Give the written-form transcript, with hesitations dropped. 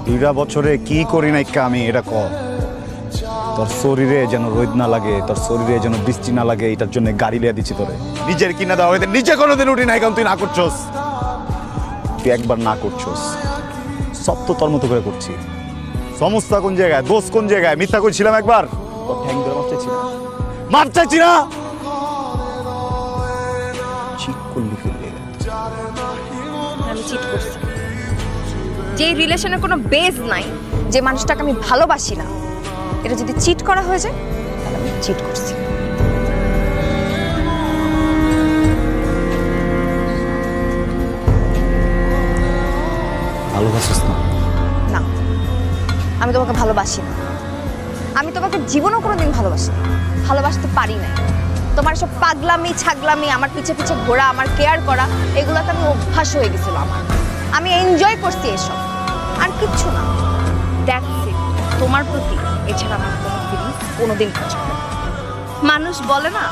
2 বছরে কি করি নাই আমি এটা ক। তোর শরীরে যেন রোদ না লাগে, তোর শরীরে যেন বৃষ্টি না লাগে, এটার জন্য গাড়ি লিয়ে দিচ্ছি তোরে। নিজের কিনা দেওয়া হইতে নিচে কোনোদিন উঠি নাই, কারণ তুই না করছস। তুই একবার না করছস, সব তো তোর মতো করে করছি। সমস্যা কোন জায়গায়, দোষ কোন জায়গায়? মিথ্যা কইছিলাম একবার, তোর ঠ্যাং ধরে মার চাইছি না, মার চাইছি না। চিট করলি ফেললে আমি চিট করছি। যে রিলেশনের কোনো বেস নাই, যে মানুষটাকে আমি ভালোবাসি না, এটা যদি চিট করা হয়ে যায় তাহলে আমি চিট করছি। ভালোবাসিস না? না, আমি তোমাকে ভালোবাসি না। আমি তোমাকে জীবনেও কোনোদিন ভালোবাসি না, ভালোবাসতে পারি নাই। তোমার সব পাগলামি ছাগলামি, আমার পিছে পিছে ঘোরা, আমার কেয়ার করা, এগুলোতে আমি অভ্যাস হয়ে গেছিল আমার। আমি এনজয় করছি এসব, আর কিচ্ছু না। That's it. তোমার প্রতি এছাড়া আমার কোনো ফিলিংস কোনোদিন কাজ করে না। মানুষ বলে না